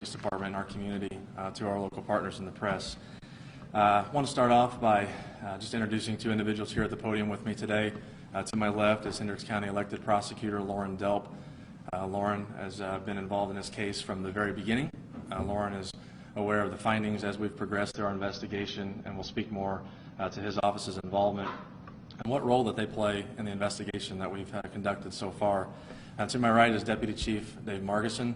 Police Department in our community, to our local partners in the press. I want to start off by just introducing two individuals here at the podium with me today. To my left is Hendricks County elected prosecutor Lauren Delp. Lauren has been involved in this case from the very beginning. Lauren is aware of the findings as we've progressed through our investigation, and will speak more to his office's involvement and what role that they play in the investigation that we've conducted so far. To my right is Deputy Chief Dave Margison.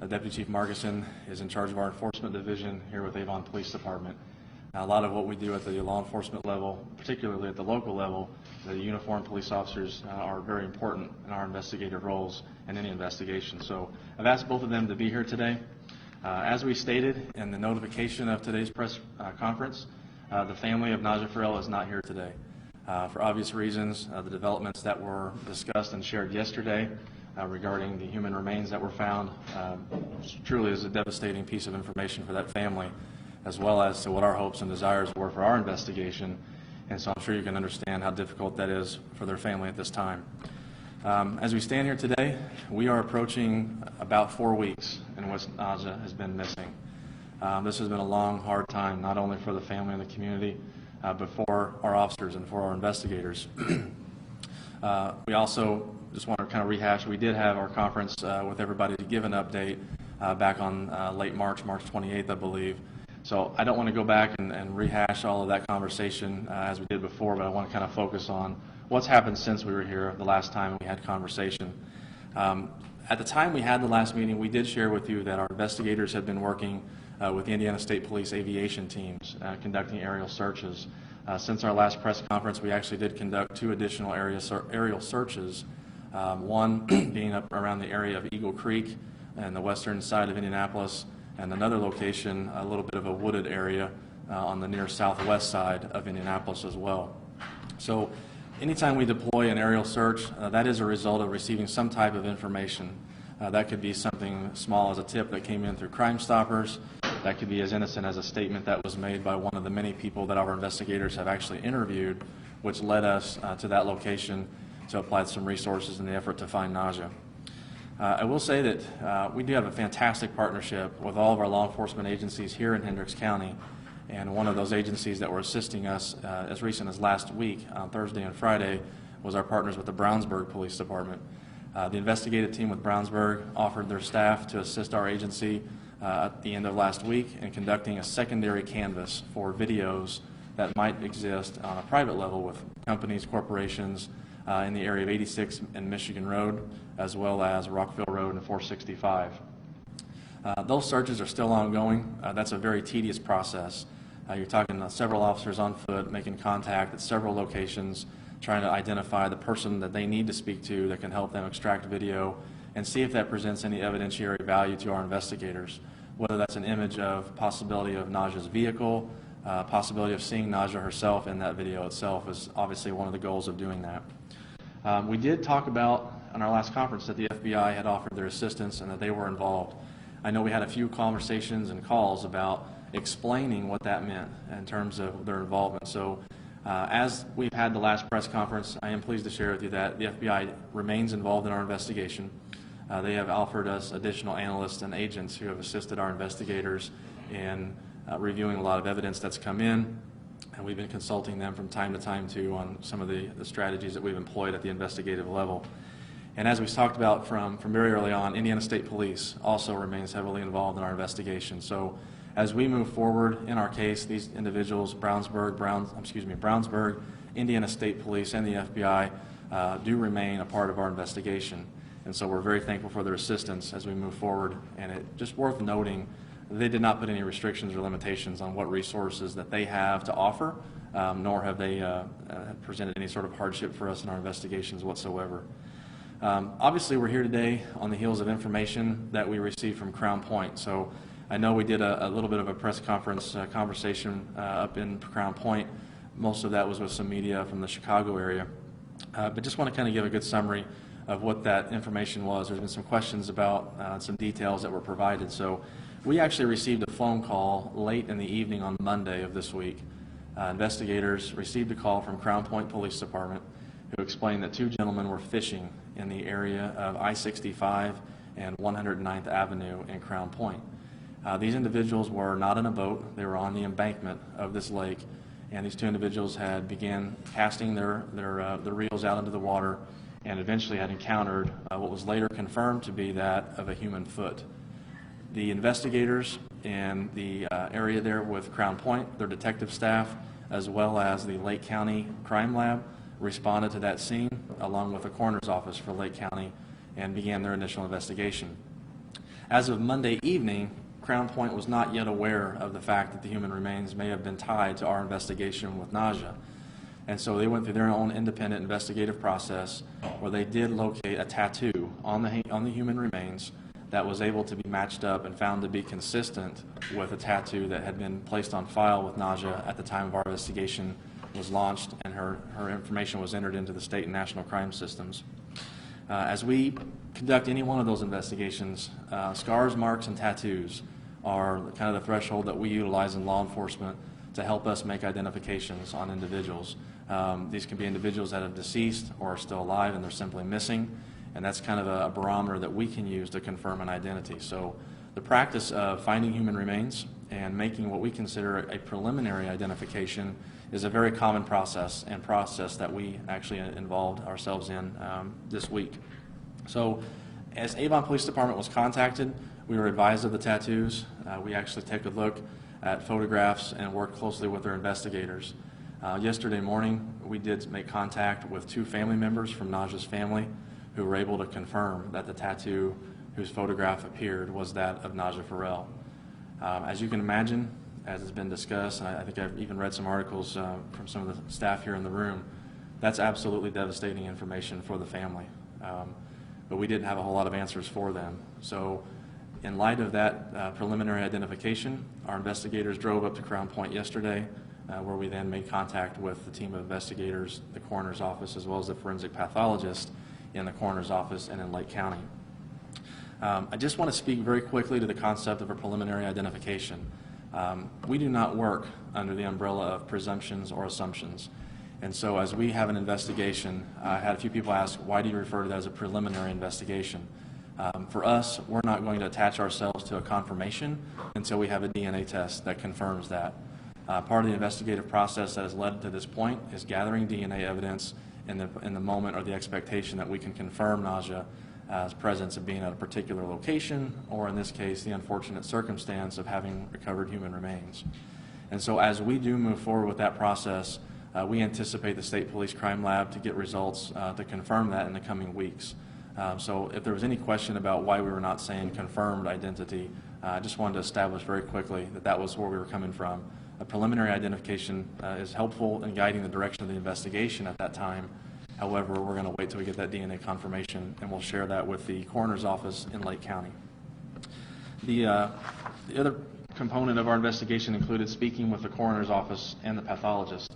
Deputy Chief Margison is in charge of our enforcement division here with Avon Police Department. A lot of what we do at the law enforcement level, particularly at the local level, the uniformed police officers are very important in our investigative roles in any investigation. So I've asked both of them to be here today. As we stated in the notification of today's press conference, the family of Naja Farrell is not here today. For obvious reasons, the developments that were discussed and shared yesterday regarding the human remains that were found truly is a devastating piece of information for that family, as well as to what our hopes and desires were for our investigation. And so I'm sure you can understand how difficult that is for their family at this time. As we stand here today, we are approaching about 4 weeks in which Naja has been missing. This has been a long, hard time, not only for the family and the community, but for our officers and for our investigators. We also just want to kind of rehash, we did have our conference with everybody to give an update back on late March 28th, I believe. So I don't want to go back and rehash all of that conversation as we did before, but I want to kind of focus on what's happened since we were here the last time we had conversation. At the time we had the last meeting, we did share with you that our investigators had been working with the Indiana State Police aviation teams conducting aerial searches. Since our last press conference, we actually did conduct 2 additional aerial searches, one being up around the area of Eagle Creek and the western side of Indianapolis, and another location, a little bit of a wooded area on the near southwest side of Indianapolis as well. So anytime we deploy an aerial search, that is a result of receiving some type of information. That could be something small as a tip that came in through Crime Stoppers. That could be as innocent as a statement that was made by one of the many people that our investigators have actually interviewed, which led us to that location to apply some resources in the effort to find Naja. I will say that we do have a fantastic partnership with all of our law enforcement agencies here in Hendricks County, and one of those agencies that were assisting us as recent as last week, on Thursday and Friday, was our partners with the Brownsburg Police Department. The investigative team with Brownsburg offered their staff to assist our agency at the end of last week in conducting a secondary canvass for videos that might exist on a private level with companies, corporations in the area of 86 and Michigan Road, as well as Rockville Road and 465. Those searches are still ongoing. That's a very tedious process. You're talking several officers on foot making contact at several locations, trying to identify the person that they need to speak to that can help them extract video and see if that presents any evidentiary value to our investigators, whether that's an image of possibility of Naja's vehicle, possibility of seeing Naja herself in that video itself is obviously one of the goals of doing that. We did talk about on our last conference that the FBI had offered their assistance and that they were involved. I know we had a few conversations and calls about explaining what that meant in terms of their involvement. So as we've had the last press conference, I am pleased to share with you that the FBI remains involved in our investigation. They have offered us additional analysts and agents who have assisted our investigators in reviewing a lot of evidence that's come in, and we've been consulting them from time to time too on some of the strategies that we've employed at the investigative level. And as we talked about from very early on, Indiana State Police also remains heavily involved in our investigation. So as we move forward in our case, these individuals, Brownsburg, Indiana State Police, and the FBI do remain a part of our investigation. And so we're very thankful for their assistance as we move forward. And it's just worth noting, they did not put any restrictions or limitations on what resources that they have to offer, nor have they presented any sort of hardship for us in our investigations whatsoever. Obviously, we're here today on the heels of information that we received from Crown Point. So I know we did a little bit of a press conference conversation up in Crown Point. Most of that was with some media from the Chicago area. But just want to kind of give a good summary of what that information was. There's been some questions about some details that were provided. So we actually received a phone call late in the evening on Monday of this week. Investigators received a call from Crown Point Police Department who explained that 2 gentlemen were fishing in the area of I-65 and 109th Avenue in Crown Point. These individuals were not in a boat. They were on the embankment of this lake, and these two individuals had began casting their reels out into the water and eventually had encountered what was later confirmed to be that of a human foot. The investigators in the area there with Crown Point, their detective staff, as well as the Lake County Crime Lab, responded to that scene along with the coroner's office for Lake County and began their initial investigation. As of Monday evening, Crown Point was not yet aware of the fact that the human remains may have been tied to our investigation with nausea. And so they went through their own independent investigative process where they did locate a tattoo on the human remains that was able to be matched up and found to be consistent with a tattoo that had been placed on file with nausea at the time of our investigation was launched, and her information was entered into the state and national crime systems. As we conduct any one of those investigations, scars, marks, and tattoos are kind of the threshold that we utilize in law enforcement to help us make identifications on individuals. These can be individuals that have deceased or are still alive and they're simply missing, and that's kind of a barometer that we can use to confirm an identity. So the practice of finding human remains and making what we consider a preliminary identification is a very common process that we actually involved ourselves in this week. So as Avon Police Department was contacted, we were advised of the tattoos. We actually took a look at photographs and worked closely with their investigators. Yesterday morning, we did make contact with two family members from Naja's family who were able to confirm that the tattoo whose photograph appeared was that of Naja Farrell. As you can imagine, as has been discussed, and I think I've even read some articles from some of the staff here in the room, that's absolutely devastating information for the family. But we didn't have a whole lot of answers for them. So in light of that preliminary identification, our investigators drove up to Crown Point yesterday, where we then made contact with the team of investigators, the coroner's office, as well as the forensic pathologist in the coroner's office and in Lake County. I just want to speak very quickly to the concept of a preliminary identification. We do not work under the umbrella of presumptions or assumptions. And so as we have an investigation, I had a few people ask, why do you refer to that as a preliminary investigation? For us, we're not going to attach ourselves to a confirmation until we have a DNA test that confirms that. Part of the investigative process that has led to this point is gathering DNA evidence in the moment or the expectation that we can confirm Naja's presence of being at a particular location, or in this case, the unfortunate circumstance of having recovered human remains. And so as we do move forward with that process, we anticipate the State Police Crime Lab to get results to confirm that in the coming weeks. So if there was any question about why we were not saying confirmed identity, I just wanted to establish very quickly that that was where we were coming from. A preliminary identification is helpful in guiding the direction of the investigation at that time. However, we're going to wait till we get that DNA confirmation, and we'll share that with the coroner's office in Lake County. The other component of our investigation included speaking with the coroner's office and the pathologist.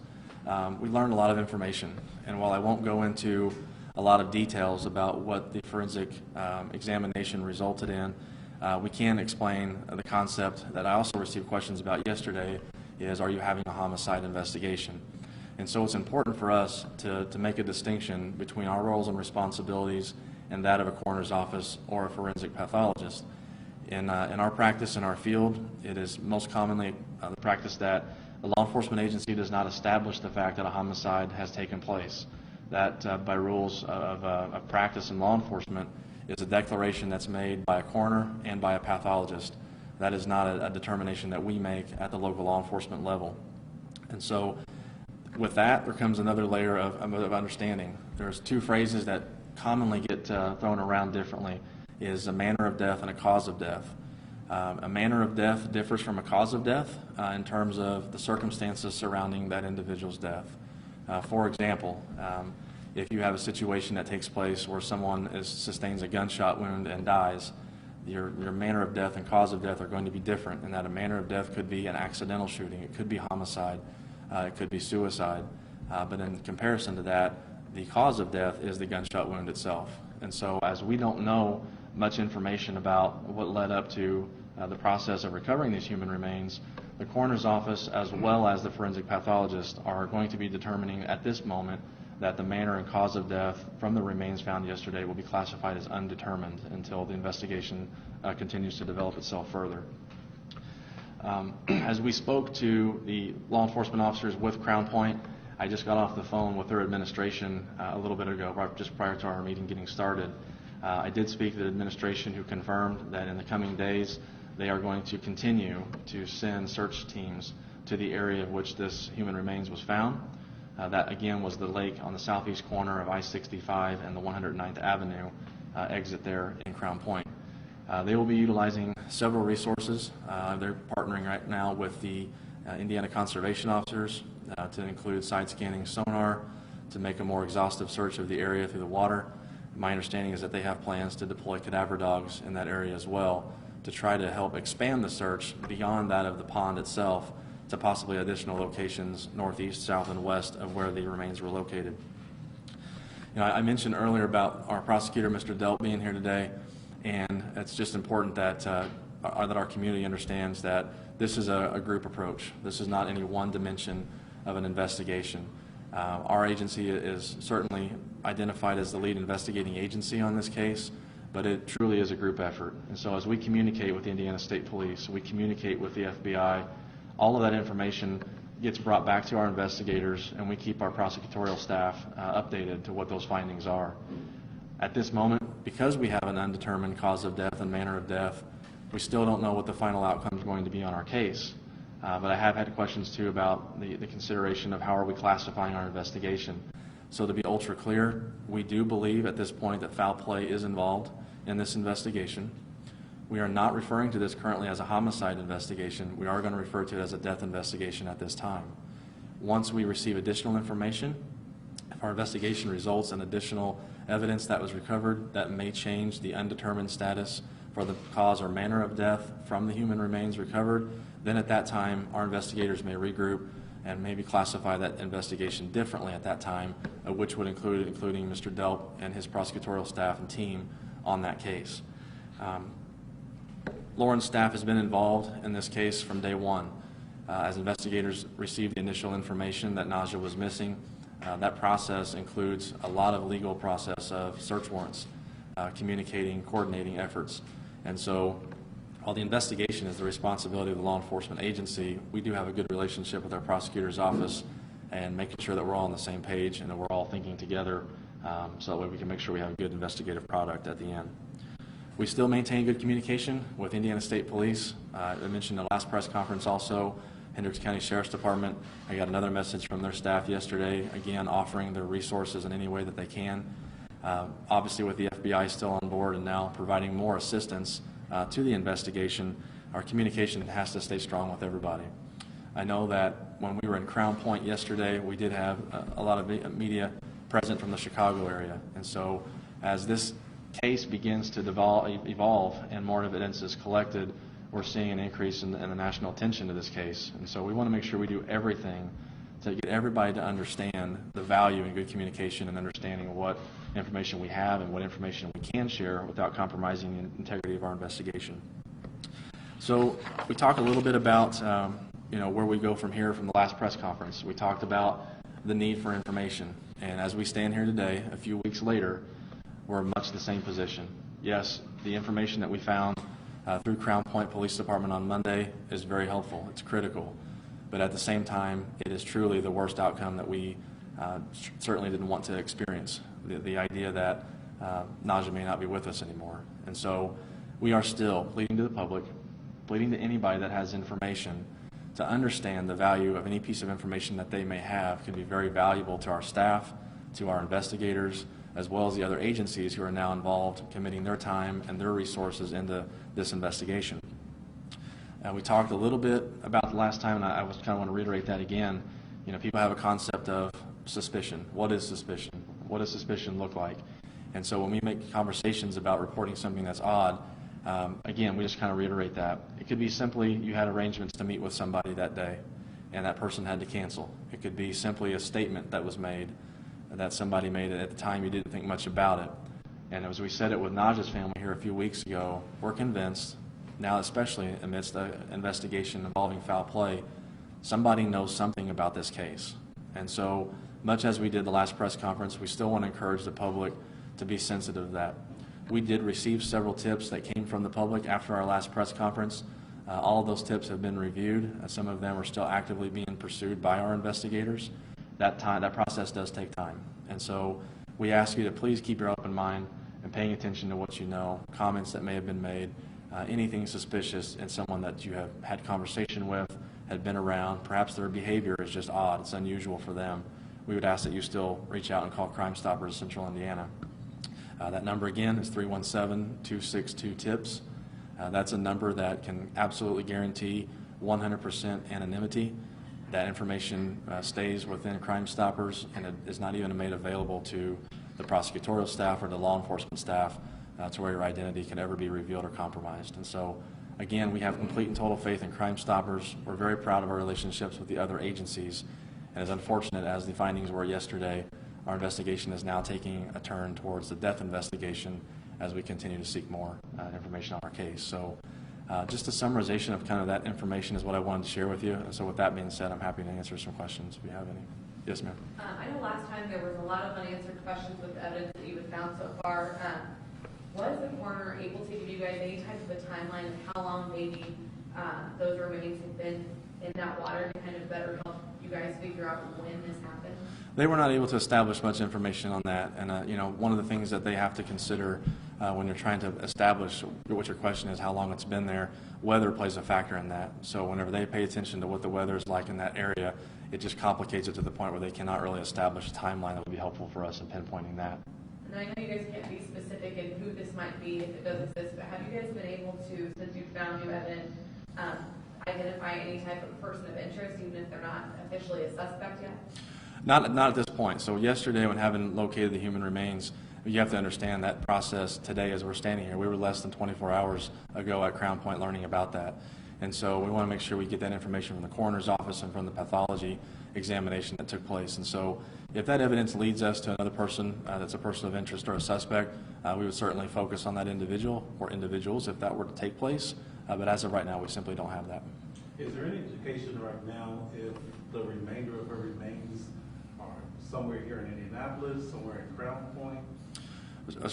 We learned a lot of information, and while I won't go into a lot of details about what the forensic examination resulted in, we can explain the concept that I also received questions about yesterday is, are you having a homicide investigation? And so it's important for us to make a distinction between our roles and responsibilities and that of a coroner's office or a forensic pathologist. In our practice, in our field, it is most commonly the practice that a law enforcement agency does not establish the fact that a homicide has taken place. That by rules of practice in law enforcement is a declaration that's made by a coroner and by a pathologist. That is not a determination that we make at the local law enforcement level. And so with that, there comes another layer of understanding. There's two phrases that commonly get thrown around differently, is a manner of death and a cause of death. A manner of death differs from a cause of death in terms of the circumstances surrounding that individual's death. For example, if you have a situation that takes place where someone sustains a gunshot wound and dies, your manner of death and cause of death are going to be different, in that a manner of death could be an accidental shooting, it could be homicide, it could be suicide, but in comparison to that, the cause of death is the gunshot wound itself. And so as we don't know much information about what led up to the process of recovering these human remains, the coroner's office as well as the forensic pathologist are going to be determining at this moment that the manner and cause of death from the remains found yesterday will be classified as undetermined until the investigation continues to develop itself further. As we spoke to the law enforcement officers with Crown Point, I just got off the phone with their administration a little bit ago, just prior to our meeting getting started. I did speak to the administration, who confirmed that in the coming days they are going to continue to send search teams to the area of which this human remains was found. That again was the lake on the southeast corner of I-65 and the 109th Avenue exit there in Crown Point. They will be utilizing several resources. They're partnering right now with the Indiana conservation officers to include side scanning sonar to make a more exhaustive search of the area through the water. My understanding is that they have plans to deploy cadaver dogs in that area as well to try to help expand the search beyond that of the pond itself to possibly additional locations northeast, south, and west of where the remains were located. You know, I mentioned earlier about our prosecutor, Mr. Delp, being here today, and it's just important that our community understands that this is a group approach. This is not any one dimension of an investigation. Our agency is certainly identified as the lead investigating agency on this case, but it truly is a group effort. And so as we communicate with the Indiana State Police, we communicate with the FBI, all of that information gets brought back to our investigators, and we keep our prosecutorial staff updated to what those findings are. At this moment, because we have an undetermined cause of death and manner of death, we still don't know what the final outcome is going to be on our case. But I have had questions too about the consideration of how are we classifying our investigation. So to be ultra clear, we do believe at this point that foul play is involved in this investigation. We are not referring to this currently as a homicide investigation. We are going to refer to it as a death investigation at this time. Once we receive additional information, if our investigation results in additional evidence that was recovered that may change the undetermined status for the cause or manner of death from the human remains recovered, then at that time our investigators may regroup and maybe classify that investigation differently at that time, which would including Mr. Delp and his prosecutorial staff and team on that case. Lauren's staff has been involved in this case from day one. As investigators received the initial information that Naja was missing, that process includes a lot of legal process of search warrants, communicating, coordinating efforts. And so while the investigation is the responsibility of the law enforcement agency, we do have a good relationship with our prosecutor's office and making sure that we're all on the same page and that we're all thinking together so that way we can make sure we have a good investigative product at the end. We still maintain good communication with Indiana State Police. I mentioned in the last press conference also, Hendricks County Sheriff's Department. I got another message from their staff yesterday, again offering their resources in any way that they can. Obviously with the FBI still on board and now providing more assistance to the investigation, our communication has to stay strong with everybody. I know that when we were in Crown Point yesterday, we did have a lot of media present from the Chicago area. And so as this case begins to evolve and more evidence is collected, we're seeing an increase in the national attention to this case. And so we want to make sure we do everything to get everybody to understand the value in good communication and understanding of what information we have and what information we can share without compromising the integrity of our investigation. So we talked a little bit about where we go from here from the last press conference. We talked about the need for information. And as we stand here today, a few weeks later, we're in much the same position. Yes, the information that we found through Crown Point Police Department on Monday is very helpful. It's critical. But at the same time, it is truly the worst outcome that we certainly didn't want to experience. The idea that Naja may not be with us anymore. And so we are still pleading to the public, pleading to anybody that has information to understand the value of any piece of information that they may have can be very valuable to our staff, to our investigators, as well as the other agencies who are now involved committing their time and their resources into this investigation. We talked a little bit about the last time, and I kind of want to reiterate that again. You know, people have a concept of suspicion. What is suspicion? What does suspicion look like? And so when we make conversations about reporting something that's odd, again, we just kind of reiterate that. It could be simply you had arrangements to meet with somebody that day, and that person had to cancel. It could be simply a statement that was made that somebody made at the time you didn't think much about it. And as we said it with Naja's family here a few weeks ago, we're convinced, now especially amidst an investigation involving foul play, somebody knows something about this case. And so much as we did the last press conference, we still want to encourage the public to be sensitive to that. We did receive several tips that came from the public after our last press conference All of those tips have been reviewed. Some of them are still actively being pursued by our investigators. That process does take time. And so we ask you to please keep your open mind and paying attention to what you know, comments that may have been made, anything suspicious in someone that you have had conversation with, had been around. Perhaps their behavior is just odd, it's unusual for them. We would ask that you still reach out and call Crime Stoppers of Central Indiana. That number again is 317-262-TIPS. That's a number that can absolutely guarantee 100% anonymity. That information stays within Crime Stoppers, and it is not even made available to the prosecutorial staff or the law enforcement staff to where your identity can ever be revealed or compromised. And so, again, we have complete and total faith in Crime Stoppers. We're very proud of our relationships with the other agencies, and as unfortunate as the findings were yesterday, our investigation is now taking a turn towards the death investigation as we continue to seek more information on our case. So just a summarization of kind of that information is what I wanted to share with you. And so with that being said, I'm happy to answer some questions if you have any. Yes, ma'am. I know last time there was a lot of unanswered questions with the evidence that you have found so far. Was the coroner able to give you guys any type of a timeline of how long maybe those remains have been in that water to kind of better help you guys figure out when this happened? They were not able to establish much information on that, and one of the things that they have to consider when you're trying to establish what your question is, how long it's been there, weather plays a factor in that. So whenever they pay attention to what the weather is like in that area, it just complicates it to the point where they cannot really establish a timeline that would be helpful for us in pinpointing that. And I know you guys can't be specific in who this might be if it does exist, but have you guys been able to, since you've found new evidence, identify any type of person of interest, even if they're not officially a suspect yet? Not at this point. So yesterday, when having located the human remains, you have to understand that process today as we're standing here. We were less than 24 hours ago at Crown Point learning about that. And so we want to make sure we get that information from the coroner's office and from the pathology examination that took place. And so if that evidence leads us to another person that's a person of interest or a suspect, we would certainly focus on that individual or individuals if that were to take place. But as of right now, we simply don't have that. Is there any indication right now if the remainder of her remains are somewhere here in Indianapolis, somewhere in Crown Point?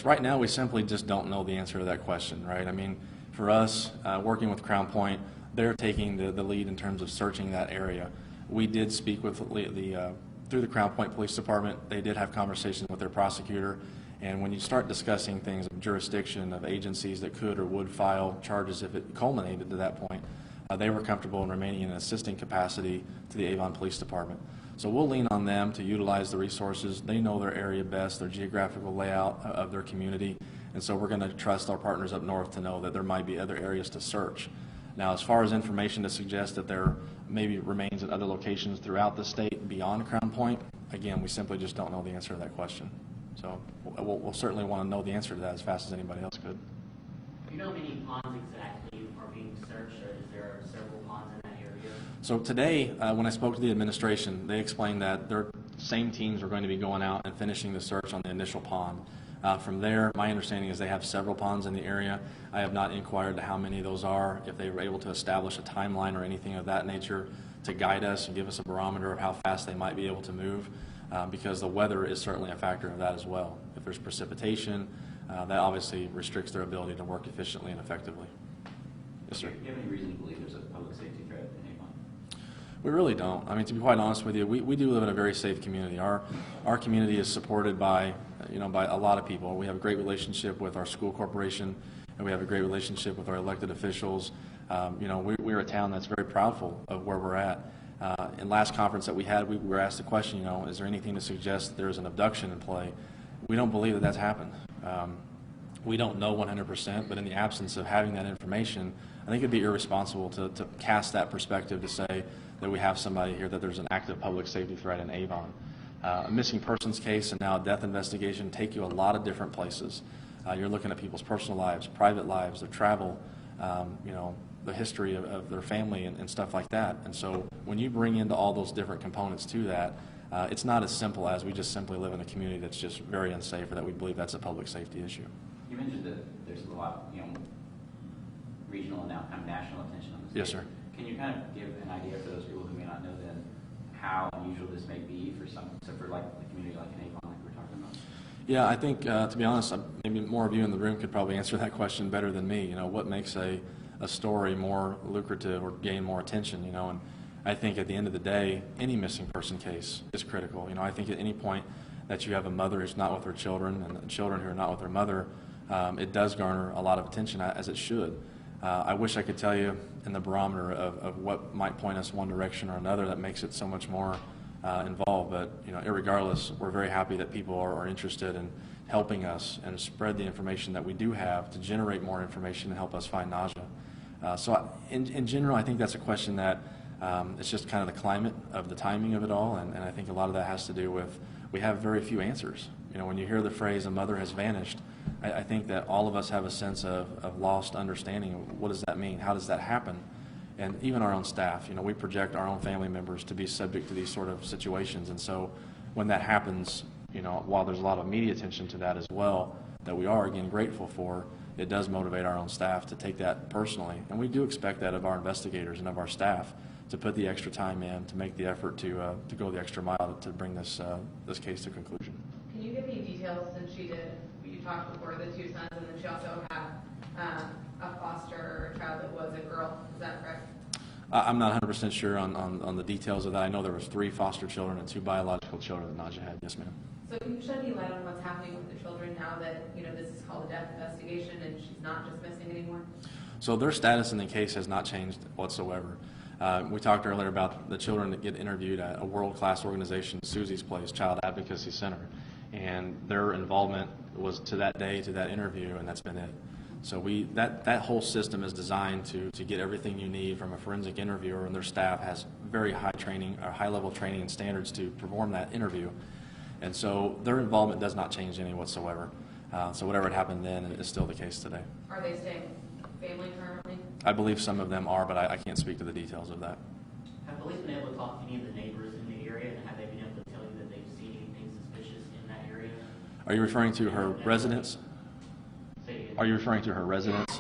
Right now, we simply just don't know the answer to that question, right? I mean, for us, working with Crown Point, they're taking the lead in terms of searching that area. We did speak with through the Crown Point Police Department. They did have conversations with their prosecutor, and when you start discussing things of jurisdiction of agencies that could or would file charges if it culminated to that point, they were comfortable in remaining in an assisting capacity to the Avon Police Department. So we'll lean on them to utilize the resources. They know their area best, their geographical layout of their community, and so we're going to trust our partners up north to know that there might be other areas to search. Now, as far as information to suggest that there maybe remains at other locations throughout the state beyond Crown Point, again, we simply just don't know the answer to that question. So we'll certainly want to know the answer to that as fast as anybody else could. Do you know how many ponds exactly are being searched, or is there several ponds in that area? So today, when I spoke to the administration, they explained that their same teams are going to be going out and finishing the search on the initial pond. From there, my understanding is they have several ponds in the area. I have not inquired to how many of those are, if they were able to establish a timeline or anything of that nature to guide us and give us a barometer of how fast they might be able to move, because the weather is certainly a factor of that as well. If there's precipitation, that obviously restricts their ability to work efficiently and effectively. Yes, sir. Do you have any reason to believe there's a public safety threat in Avon? We really don't. I mean, to be quite honest with you, we do live in a very safe community. Our community is supported by by a lot of people. We have a great relationship with our school corporation, and we have a great relationship with our elected officials. We're a town that's very proudful of where we're at. In last conference that we had, we were asked the question, is there anything to suggest there's an abduction in play? We don't believe that that's happened. We don't know 100%, but in the absence of having that information, I think it'd be irresponsible to cast that perspective to say that we have somebody here, that there's an active public safety threat in Avon. A missing persons case and now a death investigation take you a lot of different places. You're looking at people's personal lives, private lives, their travel, the history of their family and stuff like that. And so when you bring into all those different components to that, it's not as simple as we just simply live in a community that's just very unsafe or that we believe that's a public safety issue. You mentioned that there's a lot, regional and now kind of national attention on this. Yes, sir. Can you kind of give an idea for those people who may not know then how unusual this may be for like a community like an Avon like we're talking about? Yeah, I think to be honest, maybe more of you in the room could probably answer that question better than me. What makes a a story more lucrative or gain more attention, and I think at the end of the day, any missing person case is critical. I think at any point that you have a mother who's not with her children and children who are not with their mother, it does garner a lot of attention, as it should. I wish I could tell you in the barometer of what might point us one direction or another that makes it so much more involved, but irregardless, we're very happy that people are interested in helping us and spread the information that we do have to generate more information and help us find Naja. In general, I think that's a question that it's just kind of the climate of the timing of it all, and I think a lot of that has to do with we have very few answers. When you hear the phrase "a mother has vanished," I think that all of us have a sense of lost understanding of what does that mean, how does that happen, and even our own staff. We project our own family members to be subject to these sort of situations, and so when that happens, while there's a lot of media attention to that as well, that we are again grateful for, it does motivate our own staff to take that personally, and we do expect that of our investigators and of our staff to put the extra time in, to make the effort to go the extra mile to bring this case to conclusion. Can you give me details, since you talked before the two sons, and then she also had a foster child that was a girl, is that correct? I'm not 100% sure on the details of that. I know there was 3 foster children and 2 biological children that Naja had. Yes, ma'am. So can you shed any light on what's happening with the children now that, this is called a death investigation and she's not just missing anymore? So their status in the case has not changed whatsoever. We talked earlier about the children that get interviewed at a world-class organization, Susie's Place, Child Advocacy Center, and their involvement was to that day, to that interview, and that's been it. So that whole system is designed to get everything you need from a forensic interviewer, and their staff has very high training, or high-level training and standards to perform that interview. And so their involvement does not change any whatsoever. So whatever had happened then is still the case today. Are they staying family currently? I believe some of them are, but I can't speak to the details of that. Have police been able to talk to any of the neighbors in the area, and have they been able to tell you that they've seen anything suspicious in that area? Are you referring to her residence? Say it again. Are you referring to her residence?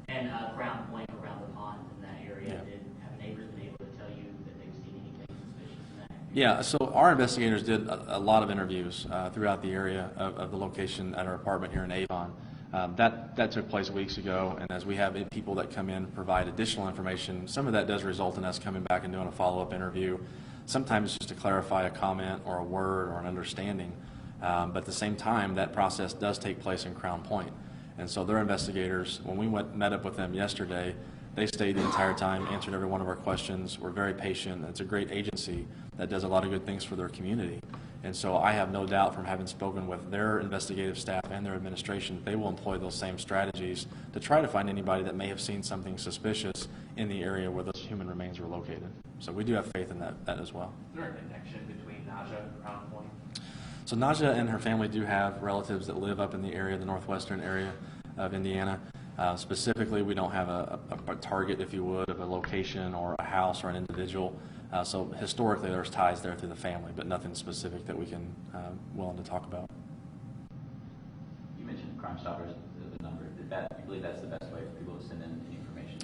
And Crown Point around the pond in that area, Yeah. have neighbors been able to tell you that they've seen anything suspicious in that area? Yeah, so our investigators did a lot of interviews throughout the area of the location at our apartment here in Avon. That took place weeks ago, and as we have people that come in provide additional information, some of that does result in us coming back and doing a follow-up interview, sometimes just to clarify a comment or a word or an understanding. But at the same time, that process does take place in Crown Point. And so their investigators, when we met up with them yesterday, they stayed the entire time, answered every one of our questions, were very patient. It's a great agency that does a lot of good things for their community. And so I have no doubt from having spoken with their investigative staff and their administration that they will employ those same strategies to try to find anybody that may have seen something suspicious in the area where those human remains were located. So we do have faith in that as well. Is there a connection between Naja and Crown Point? So Naja and her family do have relatives that live up in the area, the northwestern area of Indiana. Specifically, we don't have a target, if you would, of a location or a house or an individual. So historically, there's ties there through the family, but nothing specific that we can willing to talk about. You mentioned Crime Stoppers, the number. You believe that's the best way for people to send in information?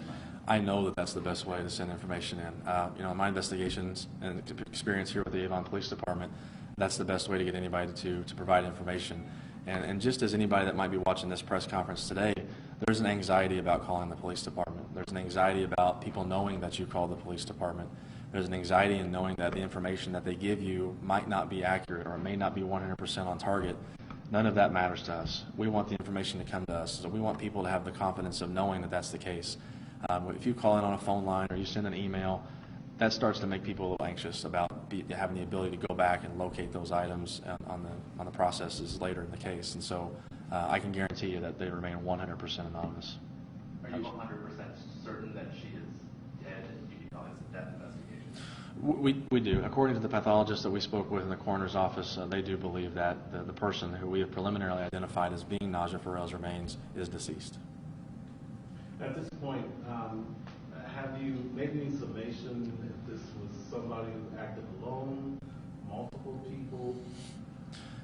I know that that's the best way to send information in. In my investigations and experience here with the Avon Police Department, that's the best way to get anybody to provide information. And just as anybody that might be watching this press conference today, there's an anxiety about calling the police department. There's an anxiety about people knowing that you call the police department. There's an anxiety in knowing that the information that they give you might not be accurate or may not be 100% on target. None of that matters to us. We want the information to come to us. So we want people to have the confidence of knowing that that's the case. If you call in on a phone line or you send an email, that starts to make people a little anxious about having the ability to go back and locate those items on the processes later in the case. And so I can guarantee you that they remain 100% anonymous. Are you 100% certain that she is dead and you know it's a death investigation? We do. According to the pathologist that we spoke with in the coroner's office, they do believe that the person who we have preliminarily identified as being Naja Farrell's remains is deceased. At this point, have you made any summation if this was somebody who acted alone, multiple people?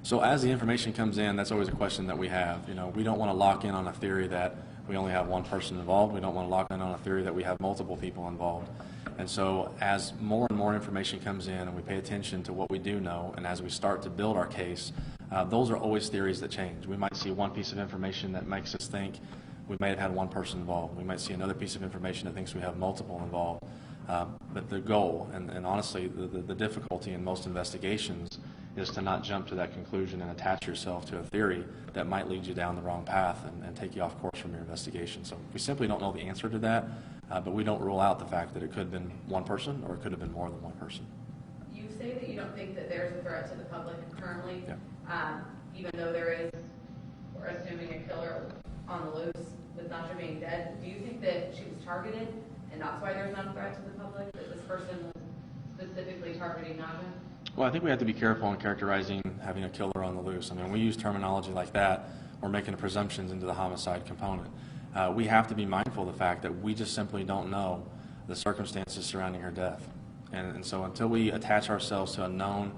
So as the information comes in, that's always a question that we have. We don't want to lock in on a theory that we only have one person involved. We don't want to lock in on a theory that we have multiple people involved. And so as more and more information comes in and we pay attention to what we do know, and as we start to build our case, those are always theories that change. We might see one piece of information that makes us think we may have had one person involved. We might see another piece of information that thinks we have multiple involved. But the goal, and honestly, the difficulty in most investigations is to not jump to that conclusion and attach yourself to a theory that might lead you down the wrong path and take you off course from your investigation. So we simply don't know the answer to that, but we don't rule out the fact that it could have been one person or it could have been more than one person. You say that you don't think that there's a threat to the public currently, Yeah. Even though there is, we're assuming, a killer on the loose with Naja being dead. Do you think that she was targeted and that's why there's not a threat to the public, that this person was specifically targeting Naja? Well, I think we have to be careful in characterizing having a killer on the loose. I mean, when we use terminology like that, we're making presumptions into the homicide component. We have to be mindful of the fact that we just simply don't know the circumstances surrounding her death. And so until we attach ourselves to a known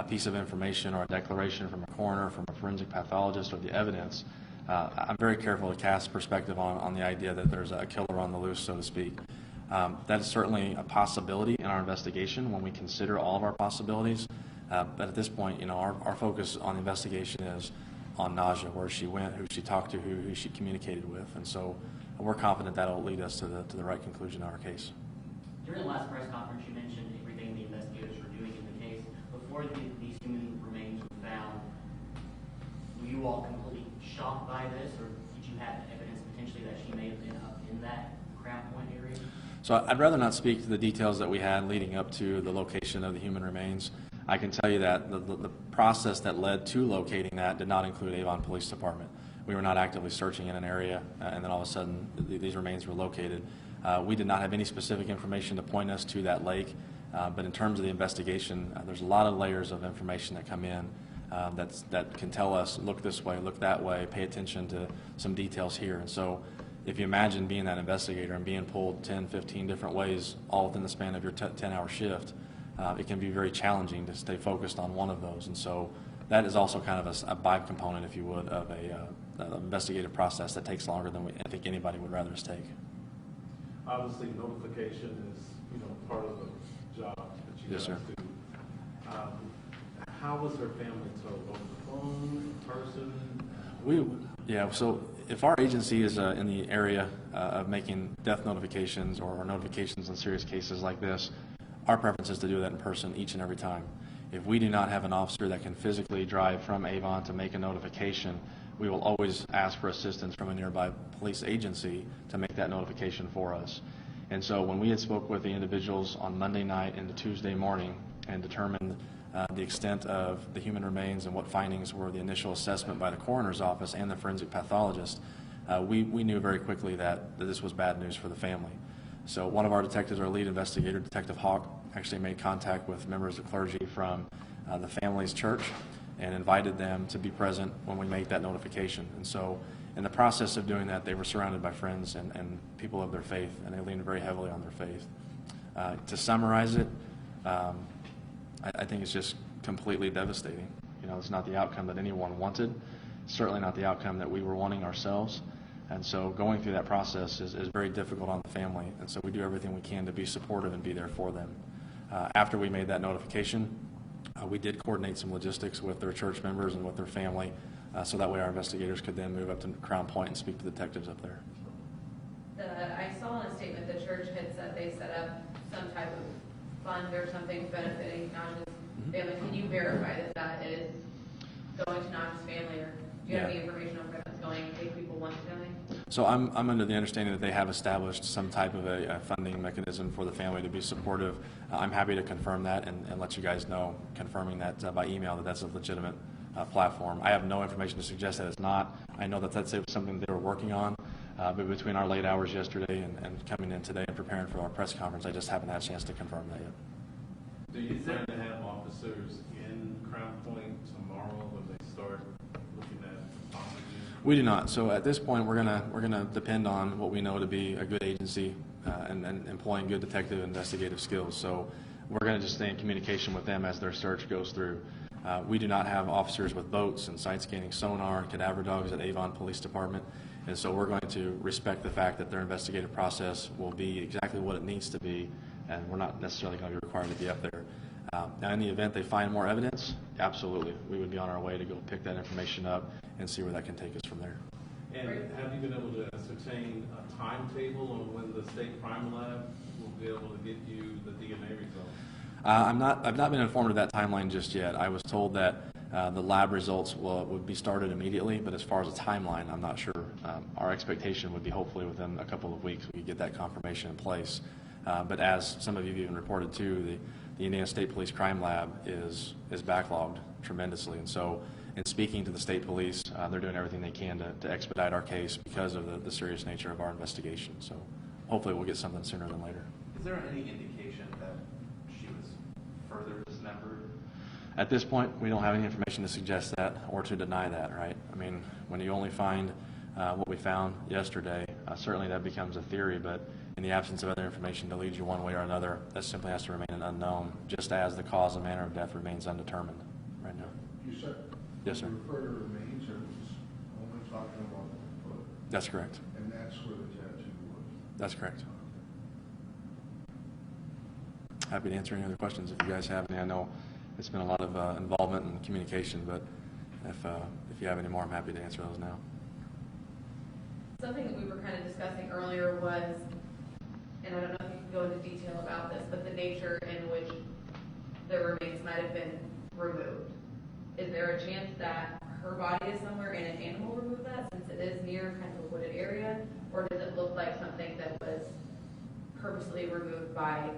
piece of information or a declaration from a coroner, from a forensic pathologist, or the evidence, I'm very careful to cast perspective on the idea that there's a killer on the loose, so to speak. That is certainly a possibility in our investigation when we consider all of our possibilities. But at this point, our focus on the investigation is on Naja, where she went, who she talked to, who she communicated with. And so we're confident that will lead us to the right conclusion in our case. During the last press conference, you mentioned everything the investigators were doing in the case. Before these human remains were found, were you all completely shocked by this, or did you have evidence potentially that she may have been up in that Crown Point area? So I'd rather not speak to the details that we had leading up to the location of the human remains. I can tell you that the process that led to locating that did not include Avon Police Department. We were not actively searching in an area, and then all of a sudden these remains were located. We did not have any specific information to point us to that lake, but in terms of the investigation, there's a lot of layers of information that come in that can tell us, look this way, look that way, pay attention to some details here. And so if you imagine being that investigator and being pulled 10, 15 different ways, all within the span of your 10-hour shift, it can be very challenging to stay focused on one of those. And so that is also kind of a bi-component, if you would, of an investigative process that takes longer than I think anybody would rather us take. Obviously, notification is, part of the job that you Yes, guys sir. do. How was her family told? Over the phone, in person? So if our agency is in the area of making death notifications or notifications on serious cases like this, our preference is to do that in person each and every time. If we do not have an officer that can physically drive from Avon to make a notification, we will always ask for assistance from a nearby police agency to make that notification for us. And so when we had spoke with the individuals on Monday night into Tuesday morning and determined the extent of the human remains and what findings were the initial assessment by the coroner's office and the forensic pathologist, we knew very quickly that this was bad news for the family. So one of our detectives, our lead investigator, Detective Hawk, actually made contact with members of clergy from the family's church and invited them to be present when we made that notification. And so in the process of doing that, they were surrounded by friends and people of their faith, and they leaned very heavily on their faith. To summarize it, I think it's just completely devastating. It's not the outcome that anyone wanted, certainly not the outcome that we were wanting ourselves. And so going through that process is very difficult on the family, and so we do everything we can to be supportive and be there for them. After we made that notification, we did coordinate some logistics with their church members and with their family, so that way our investigators could then move up to Crown Point and speak to the detectives up there. I saw in a statement the church had said they set up some type of fund or something benefiting Naja's family. Can you verify that that is going to Naja's family, or do you have any information on where that's going, if people want to donate? So I'm under the understanding that they have established some type of a funding mechanism for the family to be supportive. I'm happy to confirm that and let you guys know, confirming that by email, that that's a legitimate platform. I have no information to suggest that it's not. I know that that's something they were working on, but between our late hours yesterday and coming in today and preparing for our press conference, I just haven't had a chance to confirm that yet. Do you plan to have officers in Crown Point tomorrow when they start looking at hostages? We do not. So at this point, we're gonna depend on what we know to be a good agency and employing good detective investigative skills. So we're going to just stay in communication with them as their search goes through. We do not have officers with boats and side scanning sonar and cadaver dogs at Avon Police Department, and so we're going to respect the fact that their investigative process will be exactly what it needs to be, and we're not necessarily going to be required to be up there. Now, in the event they find more evidence, absolutely, we would be on our way to go pick that information up and see where that can take us from there. And have you been able to answer entertain a timetable on when the state crime lab will be able to get you the DNA results? I've not been informed of that timeline just yet. I was told that the lab results would be started immediately, but as far as a timeline, I'm not sure. Our expectation would be hopefully within a couple of weeks we could get that confirmation in place. But as some of you have even reported too, the Indiana State Police Crime Lab is backlogged tremendously, and so in speaking to the state police, they're doing everything they can to expedite our case because of the serious nature of our investigation. So hopefully we'll get something sooner than later. Is there any indication that she was further dismembered? At this point, we don't have any information to suggest that or to deny that, right? I mean, when you only find what we found yesterday, certainly that becomes a theory, but in the absence of other information to lead you one way or another, that simply has to remain an unknown, just as the cause and manner of death remains undetermined right now. You said, Yes, sir. when you refer to remains, it was only talking about the foot, That's correct. and that's where the tattoo was. That's correct. Happy to answer any other questions if you guys have any. I know it's been a lot of involvement and communication, but if you have any more, I'm happy to answer those now. Something that we were kind of discussing earlier was, and I don't know if you can go into detail about this, but the nature in which the remains might have been removed. Is there a chance that her body is somewhere and an animal removed that, since it is near kind of a wooded area? Or does it look like something that was purposely removed by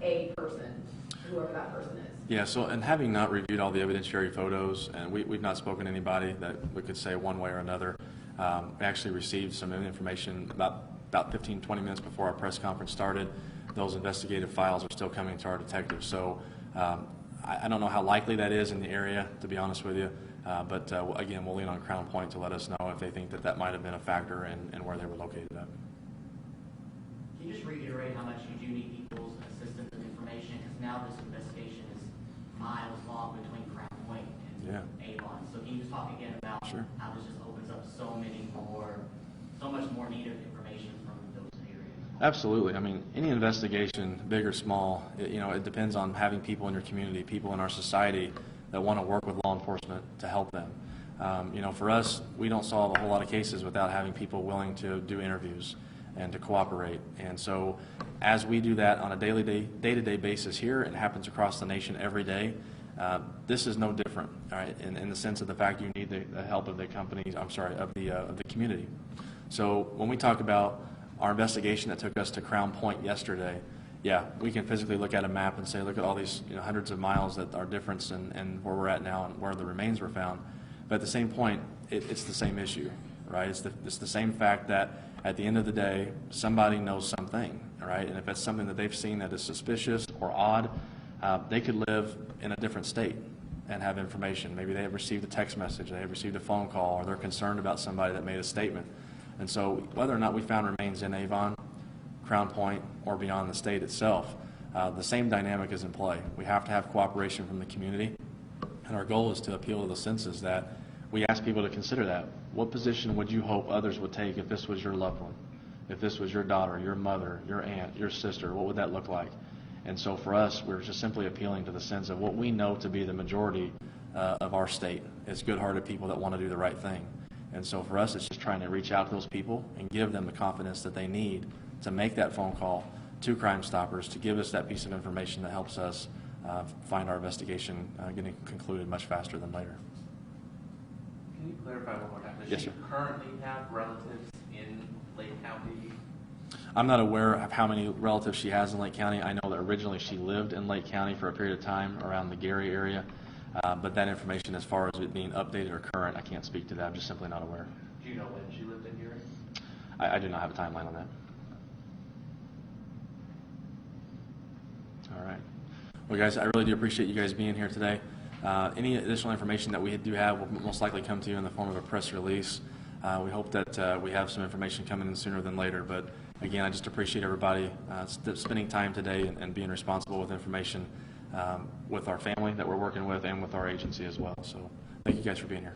a person, whoever that person is? Yeah, so, and having not reviewed all the evidentiary photos, and we've not spoken to anybody that we could say one way or another, we actually received some information about 15, 20 minutes before our press conference started. Those investigative files are still coming to our detectives. So I don't know how likely that is in the area, to be honest with you, but again, we'll lean on Crown Point to let us know if they think that might have been a factor in where they were located at. Can you just reiterate how much you do need people's assistance and information? Because now this investigation is miles long between Crown Point and Avon. So can you just talk again about how this just opens up so much more needed information from those areas? Absolutely. I mean, any investigation, big or small, it depends on having people in your community, people in our society that want to work with law enforcement to help them. For us, we don't solve a whole lot of cases without having people willing to do interviews and to cooperate. And so as we do that on a day-to-day basis here, it happens across the nation every day. This is no different, all right, in the sense of the fact you need the help of the companies, of the community. So when we talk about our investigation that took us to Crown Point yesterday, yeah, we can physically look at a map and say, look at all these hundreds of miles that are difference in where we're at now and where the remains were found. But at the same point, it's the same issue, right? It's the same fact that at the end of the day, somebody knows something, right? And if it's something that they've seen that is suspicious or odd, they could live in a different state and have information. Maybe they have received a text message, they have received a phone call, or they're concerned about somebody that made a statement. And so whether or not we found remains in Avon, Crown Point, or beyond the state itself, the same dynamic is in play. We have to have cooperation from the community, and our goal is to appeal to the senses that we ask people to consider that. What position would you hope others would take if this was your loved one? If this was your daughter, your mother, your aunt, your sister, what would that look like? And so for us, we're just simply appealing to the sense of what we know to be the majority of our state. It's good-hearted people that want to do the right thing. And so for us, it's just trying to reach out to those people and give them the confidence that they need to make that phone call to Crime Stoppers to give us that piece of information that helps us find our investigation getting concluded much faster than later. Can you clarify one more time? Does Yes, she sir. currently have relatives in Lake County? I'm not aware of how many relatives she has in Lake County. I know that originally she lived in Lake County for a period of time around the Gary area, but that information as far as it being updated or current, I can't speak to that. I'm just simply not aware. Do you know when she lived in Gary? I do not have a timeline on that. All right. Well, guys, I really do appreciate you guys being here today. Any additional information that we do have will most likely come to you in the form of a press release. We hope that we have some information coming in sooner than later. But again, I just appreciate everybody spending time today and being responsible with information with our family that we're working with and with our agency as well. So thank you guys for being here.